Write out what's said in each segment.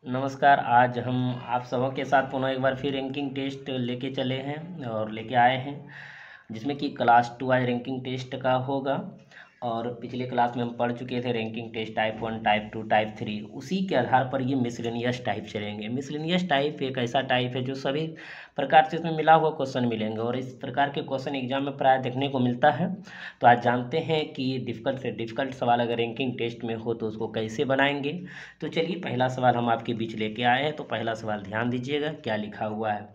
नमस्कार। आज हम आप सबों के साथ पुनः एक बार फिर रैंकिंग टेस्ट लेके चले हैं और लेके आए हैं, जिसमें कि क्लास 2 आज रैंकिंग टेस्ट का होगा। और पिछले क्लास में हम पढ़ चुके थे ranking test type 1, type 2, type 3। उसी के आधार पर ये मिसलेनियस टाइप चलेंगे। मिसलेनियस टाइप एक ऐसा टाइप है जो सभी प्रकार से इसमें मिला हुआ क्वेश्चन मिलेंगे और इस प्रकार के क्वेश्चन एग्जाम में प्राय देखने को मिलता है। तो आज जानते हैं कि डिफ़िकल्ट से डिफ़िकल्ट सवाल अगर रैंकिंग टेस्ट में हो तो उसको कैसे बनाएंगे। तो चलिए पहला सवाल हम आपके बीच लेके आए हैं। तो पहला सवाल ध्यान दीजिएगा क्या लिखा हुआ है।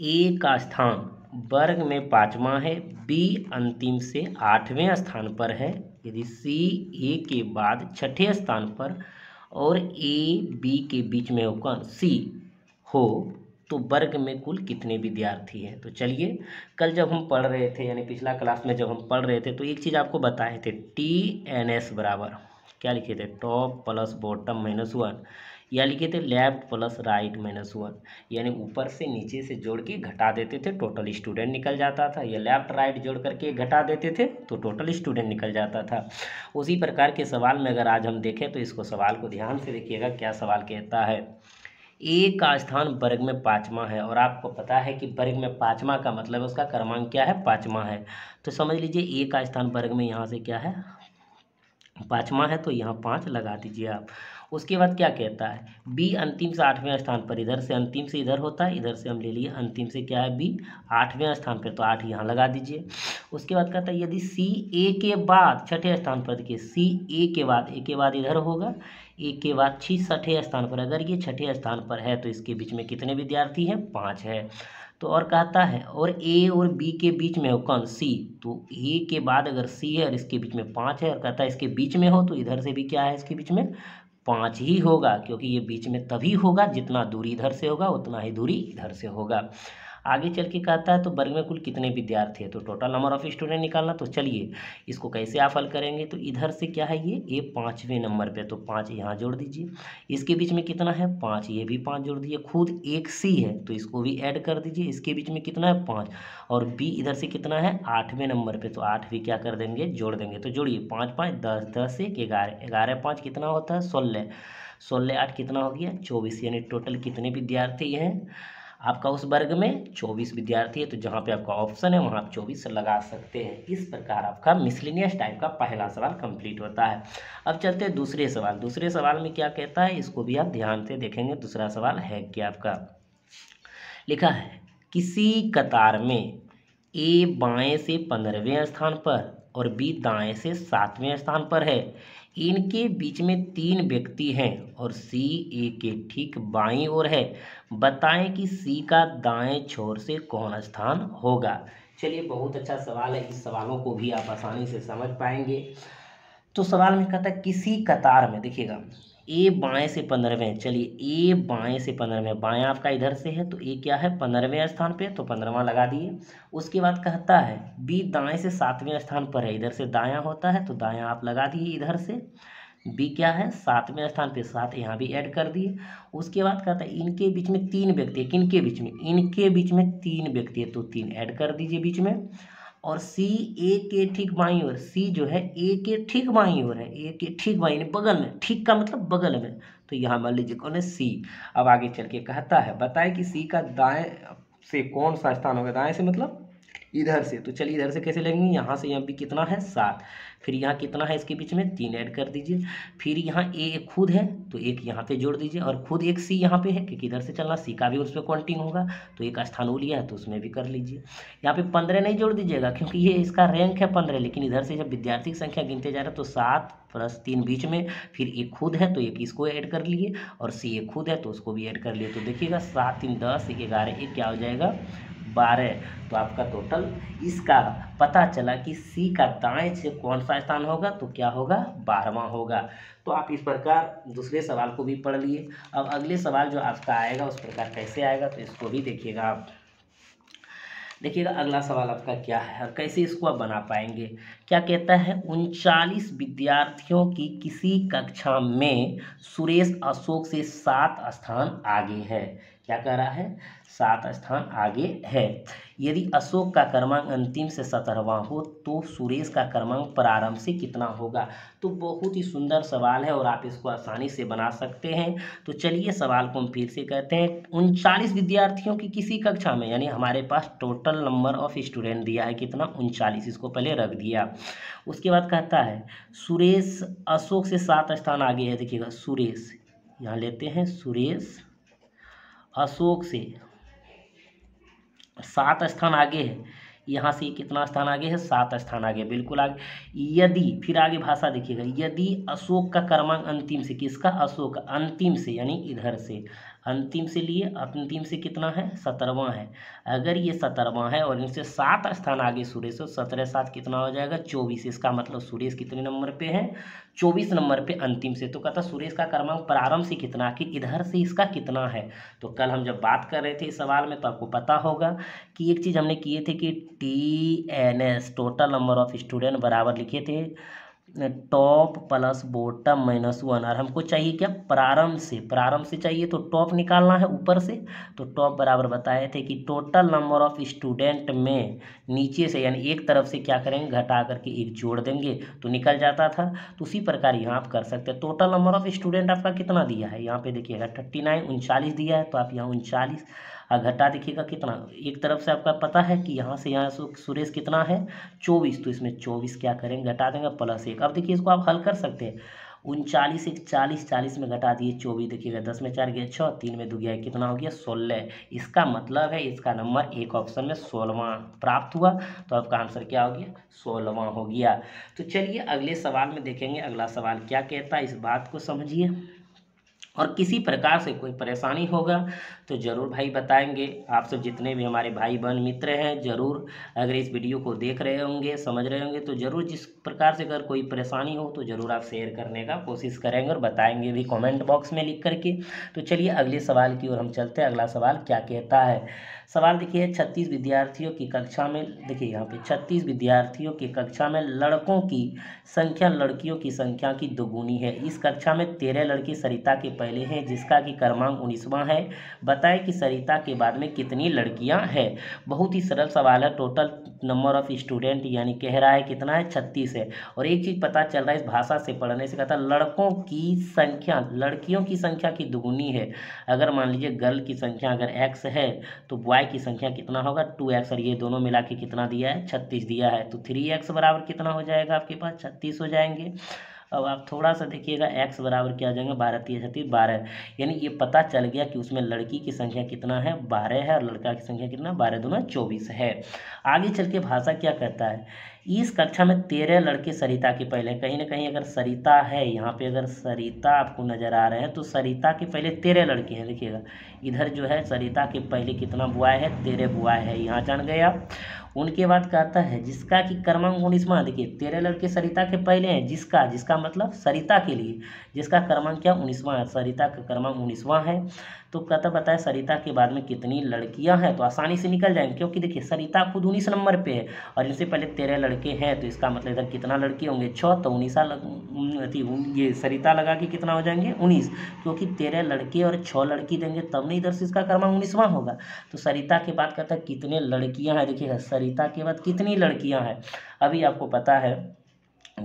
ए का स्थान वर्ग में 5वां है, बी अंतिम से 8वें स्थान पर है। यदि सी ए के बाद 6ठे स्थान पर और ए बी के बीच में कौन सी हो तो वर्ग में कुल कितने विद्यार्थी हैं। तो चलिए, कल जब हम पढ़ रहे थे यानी पिछला क्लास में जब हम पढ़ रहे थे तो एक चीज़ आपको बताए थे, TNS बराबर क्या लिखे थे, टॉप प्लस बॉटम -1, या लिखे थे लेफ्ट प्लस राइट -1। यानी ऊपर से नीचे से जोड़ के घटा देते थे, टोटल स्टूडेंट निकल जाता था, या लेफ्ट राइट जोड़ करके घटा देते थे तो टोटल स्टूडेंट निकल जाता था। उसी प्रकार के सवाल में अगर आज हम देखें तो इसको सवाल को ध्यान से देखिएगा क्या सवाल कहता है। ए का स्थान वर्ग में 5वां है और आपको पता है कि वर्ग में 5वां का मतलब उसका क्रमांक क्या है, 5वां है। तो समझ लीजिए ए का स्थान वर्ग में यहाँ से क्या है, 5वां है, तो यहाँ 5 लगा दीजिए आप। उसके बाद क्या कहता है, बी अंतिम से 8वें स्थान पर, इधर से अंतिम से इधर होता है, इधर से हम ले लिए अंतिम से क्या है बी 8वें स्थान पर, तो 8 यहाँ लगा दीजिए। उसके बाद कहता है यदि सी ए के बाद 6ठे स्थान पर, देखिए सी ए के बाद इधर होगा, ए के बाद 6ठे स्थान पर, अगर ये 6ठे स्थान पर है तो इसके बीच में कितने विद्यार्थी हैं, 5 है। तो और कहता है और ए और बी के बीच में हो कौन, सी, तो ए के बाद अगर सी है और इसके बीच में 5 है और कहता है इसके बीच में हो तो इधर से भी क्या है, इसके बीच में 5 ही होगा, क्योंकि ये बीच में तभी होगा जितना दूरी इधर से होगा उतना ही दूरी इधर से होगा। आगे चल के कहता है तो वर्ग में कुल कितने विद्यार्थी हैं, तो टोटल नंबर ऑफ स्टूडेंट निकालना। तो चलिए इसको कैसे आप हल करेंगे, तो इधर से क्या है ये 5वें नंबर पे, तो 5 यहाँ जोड़ दीजिए। इसके बीच में कितना है 5, ये भी 5 जोड़ दीजिए। खुद एक सी है तो इसको भी ऐड कर दीजिए, इसके बीच में कितना है 5, और बी इधर से कितना है 8वें नंबर पे, तो 8 भी क्या कर देंगे, जोड़ देंगे। तो जोड़िए 5 5 10, 10 1 11, 11 5 कितना होता है 16, 16 8 कितना हो गया 24। यानी टोटल कितने विद्यार्थी हैं आपका उस वर्ग में, 24 विद्यार्थी है। तो जहाँ पे आपका ऑप्शन है वहाँ आप 24 लगा सकते हैं। इस प्रकार आपका मिसलेनियस टाइप का पहला सवाल कंप्लीट होता है। अब चलते हैं दूसरे सवाल। दूसरे सवाल में क्या कहता है इसको भी आप ध्यान से देखेंगे। दूसरा सवाल है क्या आपका, लिखा है किसी कतार में ए बाएं से 15वें स्थान पर और बी दाएं से 7वें स्थान पर है। इनके बीच में 3 व्यक्ति हैं और सी ए के ठीक बाईं ओर है। बताएं कि सी का दाएं छोर से कौन स्थान होगा। चलिए बहुत अच्छा सवाल है, इस सवालों को भी आप आसानी से समझ पाएंगे। तो सवाल में कहता है किसी कतार में, देखिएगा ए बाएं से 15वें, चलिए ए बाएं से 15वें, बाएं आपका इधर से है तो ए क्या है 15वें स्थान पे, तो 15वां लगा दिए। उसके बाद कहता है बी दाएं से 7वें स्थान पर है, इधर से दायां होता है तो दायां आप लगा दिए इधर से। बी क्या है 7वें स्थान पे, 7 यहाँ भी ऐड कर दिए। उसके बाद कहता है इनके बीच में 3 व्यक्ति है, किनके बीच में, इनके बीच में 3 व्यक्ति है, तो 3 ऐड कर दीजिए बीच में। और सी ए के ठीक बाईं ओर, सी जो है ए के ठीक बाईं ओर है, ए के ठीक बाईं बगल में, ठीक का मतलब बगल में, तो यहाँ मान लीजिए कौन है सी। अब आगे चल के कहता है बताए कि सी का दाएं से कौन सा स्थान होगा, दाएं से मतलब इधर से, तो चलिए इधर से कैसे लेंगे, यहाँ से यहाँ भी कितना है 7, फिर यहाँ कितना है इसके बीच में 3 ऐड कर दीजिए। फिर यहाँ ए एक खुद है तो एक यहाँ पे जोड़ दीजिए, और खुद एक सी यहाँ पे है क्योंकि इधर से चलना, सी का भी उस पर काउंटिंग होगा तो एक स्थान वो लिया है तो उसमें भी कर लीजिए। यहाँ पे 15 नहीं जोड़ दीजिएगा क्योंकि ये इसका रैंक है 15, लेकिन इधर से जब विद्यार्थी की संख्या गिनते जा रहे हैं तो 7 + 3 बीच में, फिर एक खुद है तो एक इसको ऐड कर लिए, और सी एक खुद है तो उसको भी ऐड कर लिए। तो देखिएगा 7 3 10 1 11 1 क्या हो जाएगा 12। तो आपका टोटल इसका पता चला कि सी का दाएं से कौन सा स्थान होगा, तो क्या होगा 12वां होगा। तो आप इस प्रकार दूसरे सवाल को भी पढ़ लिए। अब अगले सवाल जो आपका आएगा उस प्रकार कैसे आएगा तो इसको भी देखिएगा आप। देखिएगा अगला सवाल आपका क्या है और कैसे इसको आप बना पाएंगे। क्या कहता है 39 विद्यार्थियों की किसी कक्षा में सुरेश अशोक से 7 स्थान आगे है। क्या कह रहा है, 7 स्थान आगे है। यदि अशोक का क्रमांक अंतिम से 17वां हो तो सुरेश का क्रमांक प्रारंभ से कितना होगा। तो बहुत ही सुंदर सवाल है और आप इसको आसानी से बना सकते हैं। तो चलिए सवाल को हम फिर से कहते हैं। 39 विद्यार्थियों की किसी कक्षा में, यानी हमारे पास टोटल नंबर ऑफ स्टूडेंट दिया है कितना, 39, इसको पहले रख दिया। उसके बाद कहता है सुरेश अशोक से 7 स्थान आगे है। देखिएगा सुरेश, यहाँ लेते हैं सुरेश अशोक से 7 स्थान आगे है। यहाँ से कितना स्थान आगे है, 7 स्थान आगे, बिल्कुल आगे। यदि, फिर आगे भाषा देखिएगा, यदि अशोक का क्रमांक अंतिम से, किसका, अशोक अंतिम से यानी इधर से, अंतिम से लिए, अंतिम से कितना है, 17वां है। अगर ये 17वां है और इनसे 7 स्थान आगे सुरेश, तो 17 7 कितना हो जाएगा, 24। इसका मतलब सुरेश कितने नंबर पे है, 24 नंबर पे अंतिम से। तो कहता सुरेश का क्रमांक प्रारंभ से कितना, कि इधर से इसका कितना है। तो कल हम जब बात कर रहे थे इस सवाल में तो आपको पता होगा कि एक चीज़ हमने किए थे कि TNS total number of student बराबर लिखे थे टॉप प्लस बॉटम -1। और हमको चाहिए क्या, प्रारंभ से, प्रारंभ से चाहिए तो टॉप निकालना है ऊपर से। तो टॉप बराबर बताए थे कि टोटल नंबर ऑफ स्टूडेंट में नीचे से यानी एक तरफ से क्या करेंगे, घटा करके एक जोड़ देंगे तो निकल जाता था। तो उसी प्रकार यहाँ आप कर सकते हैं। टोटल नंबर ऑफ स्टूडेंट आपका कितना दिया है, यहाँ पे देखिएगा 39 39 दिया है, तो आप यहाँ 39 घटा देखिएगा कितना, एक तरफ से आपका पता है कि यहाँ से यहाँ सुरेश कितना है 24, तो इसमें 24 क्या करेंगे, घटा देंगे +1। अब देखिए इसको आप हल कर सकते हैं। 39 1 40, 40 में घटा दिए 24, देखिएगा 10 में 4 गया 6, 3 में 2 गया कितना हो गया 16। इसका मतलब है इसका नंबर एक ऑप्शन में 16वां प्राप्त हुआ। तो आपका आंसर क्या हो गया, 16वां हो गया। तो चलिए अगले सवाल में देखेंगे, अगला सवाल क्या कहता है, इस बात को समझिए। और किसी प्रकार से कोई परेशानी होगा तो ज़रूर भाई बताएंगे। आप सब जितने भी हमारे भाई बहन मित्र हैं, ज़रूर अगर इस वीडियो को देख रहे होंगे, समझ रहे होंगे, तो ज़रूर जिस प्रकार से अगर कोई परेशानी हो तो ज़रूर आप शेयर करने का कोशिश करेंगे और बताएंगे भी कमेंट बॉक्स में लिख करके। तो चलिए अगले सवाल की ओर हम चलते हैं। अगला सवाल क्या कहता है, सवाल देखिए 36 विद्यार्थियों की कक्षा में, देखिए यहाँ पे 36 विद्यार्थियों की कक्षा में लड़कों की संख्या लड़कियों की संख्या की दोगुनी है। इस कक्षा में 13 लड़के सरिता के पहले हैं जिसका कि क्रमांक 19वां है। बताएं कि सरिता के बाद में कितनी लड़कियां हैं। बहुत ही सरल सवाल है। टोटल नंबर ऑफ स्टूडेंट यानी कह रहा है कितना है, 36 है। और एक चीज़ पता चल रहा है इस भाषा से पढ़ने से, कहता लड़कों की संख्या लड़कियों की संख्या की दोगुनी है। अगर मान लीजिए गर्ल की संख्या अगर x है तो बॉय की संख्या कितना होगा 2x, और ये दोनों मिला के कितना दिया है 36 दिया है। तो 3x बराबर कितना हो जाएगा आपके पास 36 हो जाएंगे। अब आप थोड़ा सा देखिएगा x बराबर क्या हो जाएगा 12 3 36 12, यानी ये पता चल गया कि उसमें लड़की की संख्या कितना है 12 है और लड़का की संख्या कितना 12 दूना 24 है। आगे चल के भाषा क्या कहता है, इस कक्षा में 13 लड़के सरिता के पहले, कहीं ना कहीं अगर सरिता है यहाँ पे, अगर सरिता आपको नजर आ रहे हैं तो सरिता के पहले 13 लड़के हैं। देखिएगा इधर जो है सरिता के पहले कितना बुआय है 13 बुआय है, यहाँ जान गए आप। उनके बाद कहता है जिसका कि क्रमांक 19वां, देखिए 13 लड़के सरिता के पहले हैं, जिसका मतलब सरिता के लिए, जिसका क्रमांक क्या 19वां है, सरिता का क्रमांक 19वां है। तो कहता बताए सरिता के बाद में कितनी लड़कियां हैं, तो आसानी से निकल जाएंगे क्योंकि देखिए सरिता खुद 19 नंबर पे है और इनसे पहले 13 लड़के हैं, तो इसका मतलब इधर कितना लड़के होंगे 6, तो 19 ये सरिता लगा के कितना हो जाएंगे 19, क्योंकि 13 लड़के और 6 लड़की देंगे तब नहीं इधर से इसका क्रमांक 19वां होगा। तो सरिता के बाद कहता है कितने लड़कियां हैं, देखिएगा सरिता के बाद कितनी लड़कियां हैं। अभी आपको पता है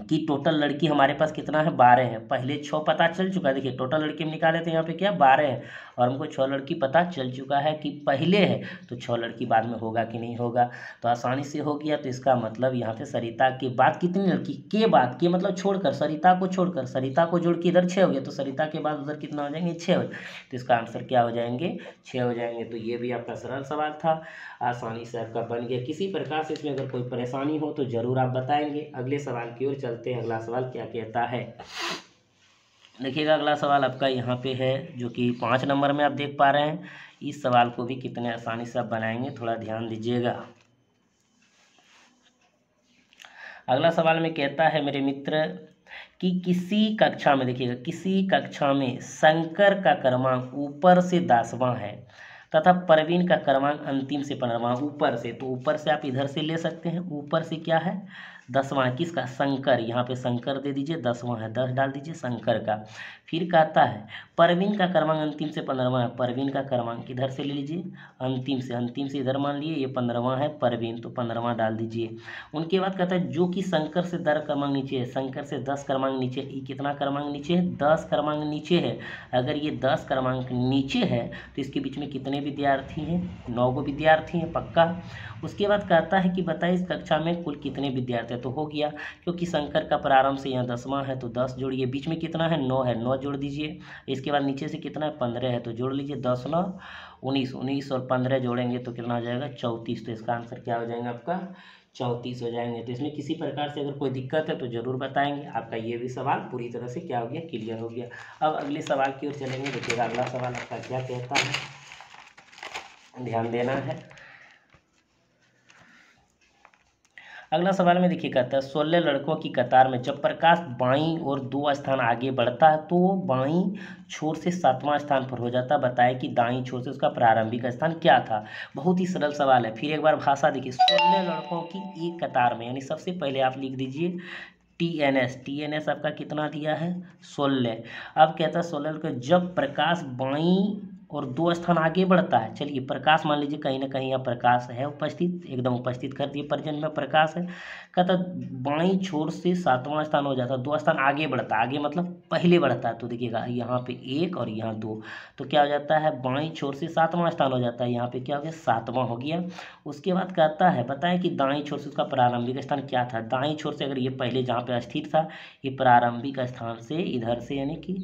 कि टोटल लड़की हमारे पास कितना है 12 है, पहले 6 पता चल चुका है। देखिए टोटल लड़की हम निकाले थे यहाँ पे क्या 12 है और हमको 6 लड़की पता चल चुका है कि पहले है, तो 6 लड़की बाद में होगा कि नहीं होगा, तो आसानी से हो गया। तो इसका मतलब यहाँ पे सरिता के बाद कितनी लड़की, के बाद, के मतलब छोड़कर, सरिता को छोड़कर, सरिता को जोड़ के इधर 6 हो गया, तो सरिता के बाद उधर कितना हो जाएंगे 6 हो, तो इसका आंसर क्या हो जाएंगे 6 हो जाएंगे। तो ये भी आपका सरल सवाल था, आसानी से आपका बन गया। किसी प्रकार से इसमें अगर कोई परेशानी हो तो ज़रूर आप बताएंगे। अगले सवाल की ओर चलते हैं। अगला सवाल क्या कहता है, देखिएगा अगला सवाल आपका यहाँ पे है जो कि 5 नंबर में आप देख पा रहे हैं। इस सवाल को भी कितने आसानी से आप बनाएंगे थोड़ा ध्यान दीजिएगा। अगला सवाल में कहता है मेरे मित्र कि किसी कक्षा में, देखिएगा किसी कक्षा में शंकर का क्रमांक ऊपर से 10वां है तथा प्रवीण का क्रमांक अंतिम से 15वां। ऊपर से, तो ऊपर से आप इधर से ले सकते हैं, ऊपर से क्या है 10वां किसका, शंकर, यहाँ पे शंकर दे दीजिए, 10वां है 10 डाल दीजिए शंकर का। फिर कहता है परवीन का क्रमांक अंतिम से 15वां है, परवीन का क्रमांक इधर से ले लीजिए, अंतिम से इधर मान लिए, ये 15वां है परवीन, तो 15वां डाल दीजिए। उनके बाद कहता है जो कि शंकर से 10 क्रमांक नीचे है, शंकर से 10 क्रमांक नीचे, ये कितना क्रमांक नीचे है, 10 क्रमांक नीचे है। अगर ये 10 क्रमांक नीचे है तो इसके बीच में कितने विद्यार्थी हैं, 9 गो विद्यार्थी हैं पक्का। उसके बाद कहता है कि बताइए इस कक्षा में कुल कितने विद्यार्थी हैं, तो हो गया क्योंकि शंकर का प्रारंभ से यहाँ 10वां है तो 10 जोड़िए, बीच में कितना है 9 है, 9 जोड़ दीजिए। इसके बाद नीचे से कितना है 15 है तो जोड़ लीजिए, 10 9 19, 19 और 15 जोड़ेंगे तो कितना हो जाएगा 34। तो इसका आंसर क्या हो जाएगा आपका 34 हो जाएंगे। तो इसमें किसी प्रकार से अगर कोई दिक्कत है तो ज़रूर बताएंगे। आपका ये भी सवाल पूरी तरह से क्या हो गया, क्लियर हो गया। अब अगले सवाल की ओर चलेंगे। देखिएगा अगला सवाल आपका क्या कहता है, ध्यान देना है। अगला सवाल में देखिए कहता है 16 लड़कों की कतार में जब प्रकाश बाईं और 2 स्थान आगे बढ़ता है तो वो बाईं छोर से 7वां स्थान पर हो जाता है। बताए कि दाईं छोर से उसका प्रारंभिक स्थान क्या था। बहुत ही सरल सवाल है। फिर एक बार भाषा देखिए, 16 लड़कों की एक कतार में, यानी सबसे पहले आप लिख दीजिए TNS आपका कितना दिया है 16। अब कहता है 16 लड़कों जब प्रकाश बाईं और 2 स्थान आगे बढ़ता है। चलिए प्रकाश मान लीजिए कहीं ना कहीं यहाँ प्रकाश है उपस्थित, एकदम उपस्थित कर दिए, प्रेजेंट में प्रकाश है। कहता बाईं छोर से 7वां स्थान हो जाता है, 2 स्थान आगे बढ़ता है, आगे मतलब पहले बढ़ता है। तो देखिएगा यहाँ पे 1 और यहाँ 2, तो क्या हो जाता है बाईं छोर से 7वां स्थान हो जाता है, यहाँ पे क्या हो गया 7वां हो गया। उसके बाद कहता है बताएं कि दाईं छोर से उसका प्रारंभिक स्थान क्या था। दाईं छोर से अगर ये पहले जहाँ पे स्थित था, ये प्रारंभिक स्थान से इधर से, यानी कि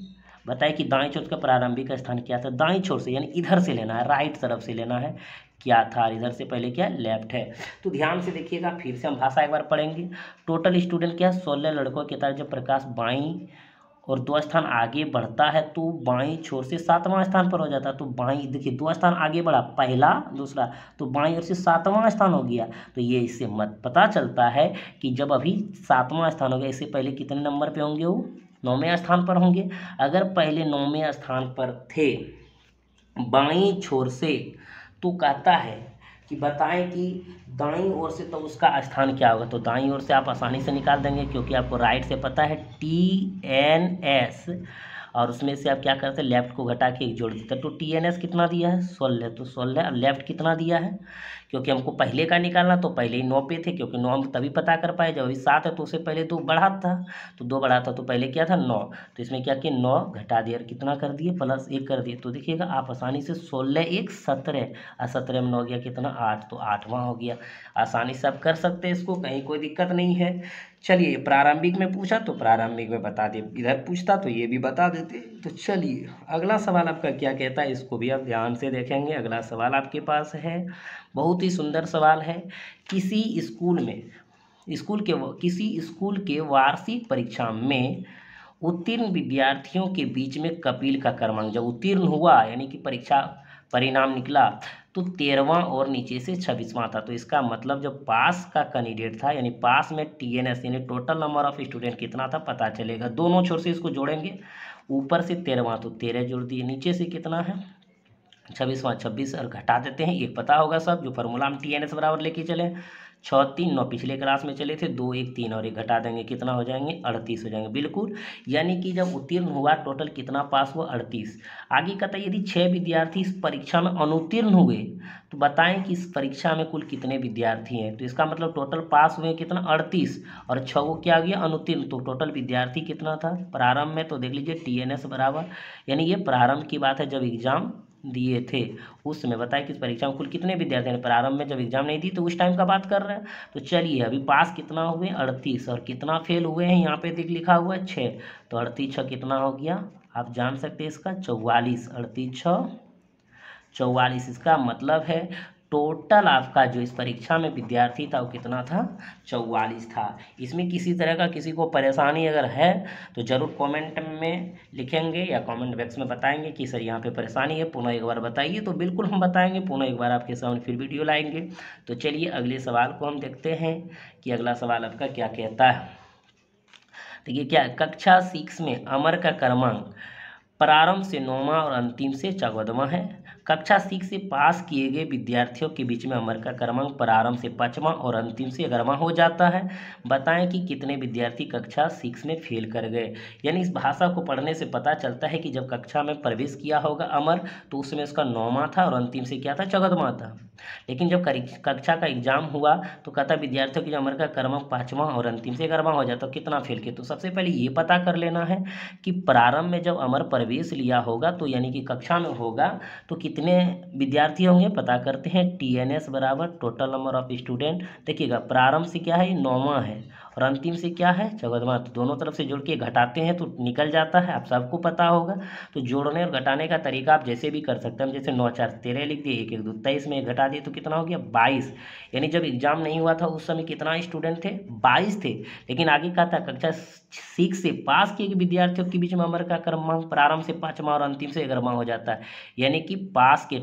बताइए कि दाईं छोर का प्रारंभिक स्थान क्या था। दाईं छोर से यानी इधर से लेना है, राइट तरफ से लेना है, क्या था, इधर से पहले क्या लेफ्ट है। तो ध्यान से देखिएगा, फिर से हम भाषा एक बार पढ़ेंगे। टोटल स्टूडेंट क्या है 16 लड़कों के तरह जब प्रकाश बाईं और 2 स्थान आगे बढ़ता है तो बाईं छोर से 7वां स्थान पर हो जाता है। तो बाईं देखिए 2 स्थान आगे बढ़ा, पहला दूसरा, तो बाईं ओर से 7वां स्थान हो गया। तो ये इससे मत पता चलता है कि जब अभी 7वां स्थान हो गया, इससे पहले कितने नंबर पे होंगे वो 9वें स्थान पर होंगे। अगर पहले 9वें स्थान पर थे बाईं छोर से, तो कहता है कि बताएं कि दाईं ओर से तो उसका स्थान क्या होगा। तो दाईं ओर से आप आसानी से निकाल देंगे क्योंकि आपको राइट से पता है TNS, और उसमें से आप क्या करते हैं लेफ्ट को घटा के एक जोड़ देते हैं। तो TNS कितना दिया है 16, तो 16। अब लेफ्ट कितना दिया है, क्योंकि हमको पहले का निकालना, तो पहले ही 9 पे थे, क्योंकि 9 हम तभी पता कर पाए जब अभी 7 है, तो उससे पहले 2 बढ़ा था, तो 2 बढ़ा था तो पहले क्या था 9। तो इसमें क्या किया 9 घटा दिया और कितना कर दिए +1 कर दिए। तो देखिएगा आप आसानी से 16 1 17 और 17 में 9 गया कितना 8, तो 8वां हो गया। आसानी से आप कर सकते हैं इसको, कहीं कोई दिक्कत नहीं है। चलिए प्रारंभिक में पूछा तो प्रारंभिक में बता दिए, इधर पूछता तो ये भी बता देते। तो चलिए अगला सवाल आपका क्या कहता है, इसको भी आप ध्यान से देखेंगे। अगला सवाल आपके पास है, बहुत ही सुंदर सवाल है। किसी स्कूल के वार्षिक परीक्षा में उत्तीर्ण विद्यार्थियों के बीच में कपिल का क्रमांक जब उत्तीर्ण हुआ, यानी कि परीक्षा परिणाम निकला, तो 13वां और नीचे से 26वां था। तो इसका मतलब जब पास का कैंडिडेट था, यानी पास में TNS यानी टोटल नंबर ऑफ स्टूडेंट कितना था पता चलेगा। दोनों छोर से इसको जोड़ेंगे, ऊपर से 13वां तो 13 जोड़ दिए, नीचे से कितना है 26वां 26 और घटा देते हैं। एक पता होगा सब, जो फार्मूला हम TNS बराबर लेके चले 6 3 9 पिछले क्लास में चले थे, 2 1 3 और एक घटा देंगे, कितना हो जाएंगे 38 हो जाएंगे बिल्कुल। यानी कि जब उत्तीर्ण हुआ टोटल कितना पास हुआ 38। आगे कहता है यदि 6 विद्यार्थी इस परीक्षा में अनुत्तीर्ण हुए तो बताएं कि इस परीक्षा में कुल कितने विद्यार्थी हैं। तो इसका मतलब टोटल पास हुए कितना 38 और 6 को क्या गया अनुत्तीर्ण, तो टोटल विद्यार्थी कितना था प्रारंभ में। तो देख लीजिए TNS बराबर, यानी ये प्रारंभ की बात है जब एग्जाम दिए थे उस समय। बताए कि इस परीक्षा में कुल कितने विद्यार्थी हैं, प्रारंभ में जब एग्जाम नहीं दी तो उस टाइम का बात कर रहे हैं। तो चलिए अभी पास कितना हुए 38 और कितना फेल हुए हैं यहाँ पे देख लिखा हुआ है 6, तो 38 6 कितना हो गया आप जान सकते हैं इसका 44। 38 6 44, इसका मतलब है टोटल आपका जो इस परीक्षा में विद्यार्थी था वो कितना था 44 था। इसमें किसी तरह का किसी को परेशानी अगर है तो ज़रूर कमेंट में लिखेंगे या कमेंट बॉक्स में बताएंगे कि सर यहाँ पे परेशानी है, पुनः एक बार बताइए। तो बिल्कुल हम बताएंगे, पुनः एक बार आपके सामने फिर वीडियो लाएंगे। तो चलिए अगले सवाल को हम देखते हैं कि अगला सवाल आपका क्या कहता है। देखिए क्या कक्षा 6 में अमर का क्रमांक प्रारंभ से 9वां और अंतिम से 14वां है। कक्षा 6 से पास किए गए विद्यार्थियों के बीच में अमर का क्रमांक प्रारंभ से 5वां और अंतिम से 11वां हो जाता है। बताएं कि कितने विद्यार्थी कक्षा 6 में फेल कर गए। यानी इस भाषा को पढ़ने से पता चलता है कि जब कक्षा में प्रवेश किया होगा अमर, तो उसमें उसका 9वां था और अंतिम से क्या था, 14वां था। लेकिन जब कक्षा का एग्जाम हुआ तो कहता विद्यार्थियों की अमर का क्रमांक 5वां और अंतिम से 11वां हो जाता, तो कितना फेल किया। तो सबसे पहले ये पता कर लेना है कि प्रारंभ में जब अमर प्रवेश लिया होगा तो यानी कि कक्षा में होगा तो कितने विद्यार्थी होंगे, पता करते हैं। TNS बराबर टोटल नंबर ऑफ स्टूडेंट। देखिएगा प्रारंभ से क्या है, 9वां है और अंतिम से क्या है, 14वां। तो दोनों तरफ से जोड़ के घटाते हैं तो निकल जाता है, आप सबको पता होगा। तो जोड़ने और घटाने का तरीका आप जैसे भी कर सकते हैं। जैसे 9 4 13 लिख दिए, 1 1 2 23 में घटा दिए तो कितना हो गया, 22। यानी जब एग्जाम नहीं हुआ था उस समय कितना स्टूडेंट थे, 22 थे। लेकिन आगे क्या था, कक्षा 6 से पास किए विद्यार्थियों के बीच में अमर का क्रमांक प्रारंभ से 5वां और अंतिम से 11वां हो जाता है। यानी कि पास के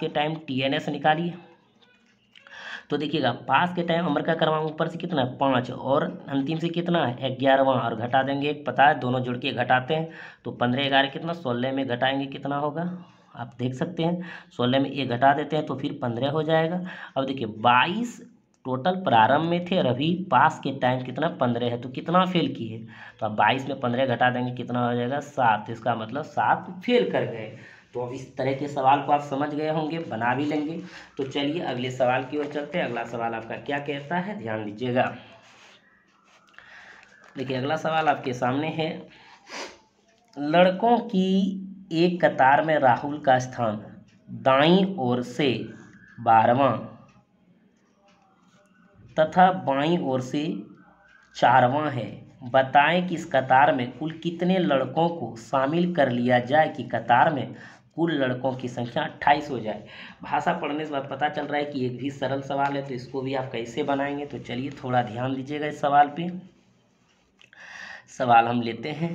टाइम TNS निकालिए। तो देखिएगा पास के टाइम अमर का क्रमांक ऊपर से कितना है, 5 और अंतिम से कितना है, 11वां। और घटा देंगे, एक पता है, दोनों जोड़ के घटाते हैं तो 15 11 कितना, 16 में घटाएंगे कितना होगा, आप देख सकते हैं। 16 में एक घटा देते हैं तो फिर 15 हो जाएगा। अब देखिए 22 टोटल प्रारंभ में थे और अभी पास के टाइम कितना, 15 है। तो कितना फेल किए, तो अब 22 में 15 घटा देंगे कितना हो जाएगा, 7। इसका मतलब 7 फेल कर गए। तो अब इस तरह के सवाल को आप समझ गए होंगे, बना भी लेंगे। तो चलिए अगले सवाल की ओर चलते हैं। अगला सवाल आपका क्या कहता है, ध्यान दीजिएगा। देखिए अगला सवाल आपके सामने है। लड़कों की एक कतार में राहुल का स्थान दाईं ओर से 12वां तथा बाईं ओर से 4वां है। बताएं कि इस कतार में कुल कितने लड़कों को शामिल कर लिया जाए कि कतार में कुल लड़कों की संख्या 28 हो जाए। भाषा पढ़ने से बाद पता चल रहा है कि एक भी सरल सवाल है, तो इसको भी आप कैसे बनाएंगे। तो चलिए थोड़ा ध्यान दीजिएगा इस सवाल पे। सवाल हम लेते हैं।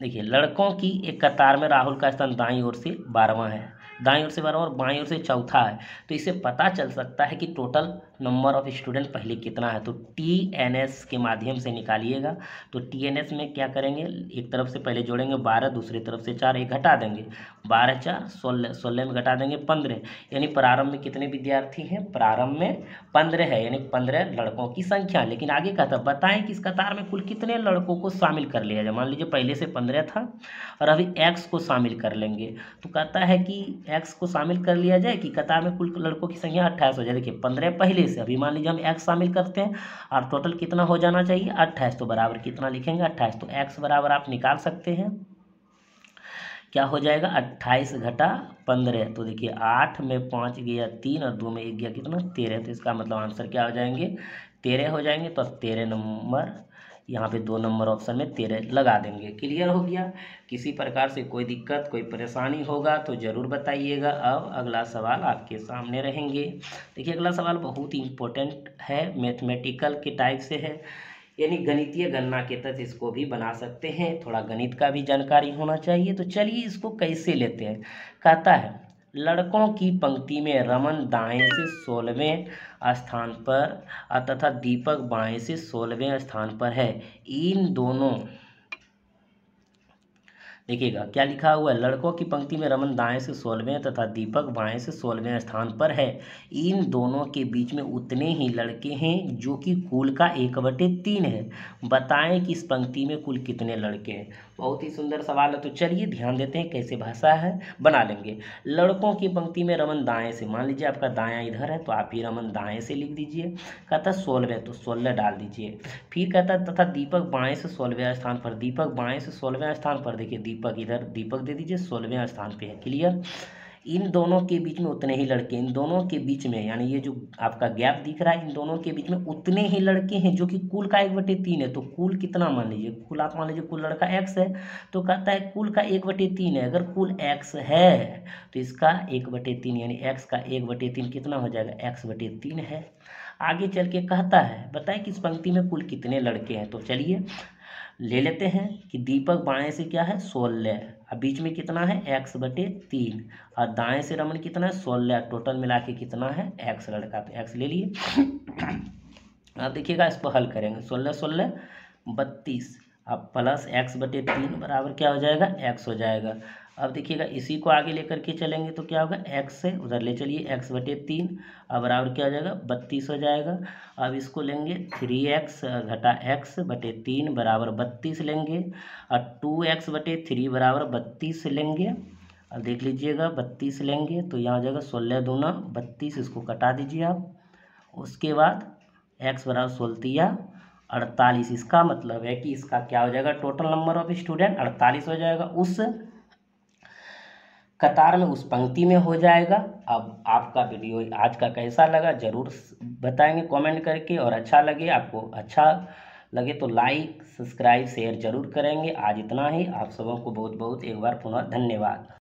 देखिए लड़कों की एक कतार में राहुल का स्थान दाईं ओर से 12वां है, दाईं ओर से 12वां और बाईं ओर से चौथा है। तो इससे पता चल सकता है कि टोटल नंबर ऑफ स्टूडेंट पहले कितना है। तो TNS के माध्यम से निकालिएगा। तो TNS में क्या करेंगे, एक तरफ से पहले जोड़ेंगे 12, दूसरी तरफ से 4, एक घटा देंगे, 12 4 16, 16 में घटा देंगे 15। यानी प्रारंभ में कितने विद्यार्थी हैं, प्रारंभ में 15 है, यानी 15 लड़कों की संख्या। लेकिन आगे क्या था, बताएं कि इस कतार में कुल कितने लड़कों को शामिल कर लिया जाए। मान लीजिए पहले से 15 था और अभी X को शामिल कर लेंगे। तो कहता है कि X को शामिल कर लिया जाए कि कतार में कुल लड़कों की संख्या 28 हो जाए। देखिए 15 पहले से, अभी मान लीजिए हम X शामिल करते हैं और टोटल कितना हो जाना चाहिए, 28। तो बराबर कितना लिखेंगे, 28। तो X बराबर आप निकाल सकते हैं, क्या हो जाएगा, 28 घटा 15। तो देखिए 8 में 5 गया 3 और 2 में 1 गया कितना, 13। तो इसका मतलब आंसर क्या हो जाएंगे, 13 हो जाएंगे। तो अब 13 नंबर, यहाँ पे 2 नंबर ऑप्शन में 13 लगा देंगे। क्लियर हो गया। किसी प्रकार से कोई दिक्कत कोई परेशानी होगा तो ज़रूर बताइएगा। अब अगला सवाल आपके सामने रहेंगे। देखिए अगला सवाल बहुत ही इम्पोर्टेंट है, मैथमेटिकल के टाइप से है, यानी गणितीय गणना के तहत इसको भी बना सकते हैं। थोड़ा गणित का भी जानकारी होना चाहिए। तो चलिए इसको कैसे लेते हैं। कहता है लड़कों की पंक्ति में रमन दाएं से 16वें स्थान पर तथा दीपक बाएं से 16वें स्थान पर है। इन दोनों, देखिएगा क्या लिखा हुआ है, लड़कों की पंक्ति में रमन दाएं से 16वें तथा दीपक बाएं से 16वें स्थान पर है। इन दोनों के बीच में उतने ही लड़के हैं जो कि कुल का 1/3 है। बताएं कि इस पंक्ति में कुल कितने लड़के हैं। बहुत ही सुंदर सवाल है। तो चलिए ध्यान देते हैं कैसे भाषा है, बना लेंगे। लड़कों की पंक्ति में रमन दाएं से, मान लीजिए आपका दायां इधर है तो आप ही रमन दाएं से लिख दीजिए। कहता 16वें, तो 16 डाल दीजिए। फिर कहता तथा दीपक बाएं से 16वें स्थान पर, दीपक बाएं से 16वें स्थान पर, देखिए दीपक इधर, दीपक दे दीजिए, 16वें स्थान पे है। क्लियर। इन दोनों के बीच में उतने ही लड़के, इन दोनों के बीच में, यानी ये जो आपका गैप दिख रहा है, इन दोनों के बीच में उतने ही लड़के हैं जो कि कुल का 1/3 है। तो कुल कितना मान लीजिए, कुल आप मान लीजिए कुल लड़का X है, तो कहता है कुल का 1/3 है। अगर कुल X है तो इसका 1/3 यानी X का 1/3 कितना हो जाएगा, X/3 है। आगे चल के कहता है बताएं कि इस पंक्ति में कुल कितने लड़के हैं। तो चलिए ले लेते हैं कि दीपक बाएं से क्या है, 16, अब बीच में कितना है, X/3 और दाएं से रमन कितना है, 16। टोटल मिला के कितना है, X लड़का, तो X ले लिए। अब देखिएगा इसको हल करेंगे, 16 16 32 अब प्लस एक्स बटे 3 बराबर क्या हो जाएगा, एक्स हो जाएगा। अब देखिएगा इसी को आगे लेकर के चलेंगे तो क्या होगा, एक्स से उधर ले चलिए, एक्स बटे 3 अब बराबर क्या हो जाएगा, 32 हो जाएगा। अब इसको लेंगे 3x घटा एक्स बटे 3 बराबर 32 लेंगे, और 2x बटे 3 बराबर 32 लेंगे। अब देख लीजिएगा 32 लेंगे तो यहाँ हो जाएगा 16 दूना 32, इसको कटा दीजिए आप। उसके बाद x बराबर 16 48, इसका मतलब है कि इसका क्या हो जाएगा, टोटल नंबर ऑफ स्टूडेंट 48 हो जाएगा, उस कतार में, उस पंक्ति में हो जाएगा। अब आपका वीडियो आज का कैसा लगा ज़रूर बताएंगे कमेंट करके, और अच्छा लगे, आपको अच्छा लगे तो लाइक सब्सक्राइब शेयर ज़रूर करेंगे। आज इतना ही, आप सबों को बहुत बहुत एक बार पुनः धन्यवाद।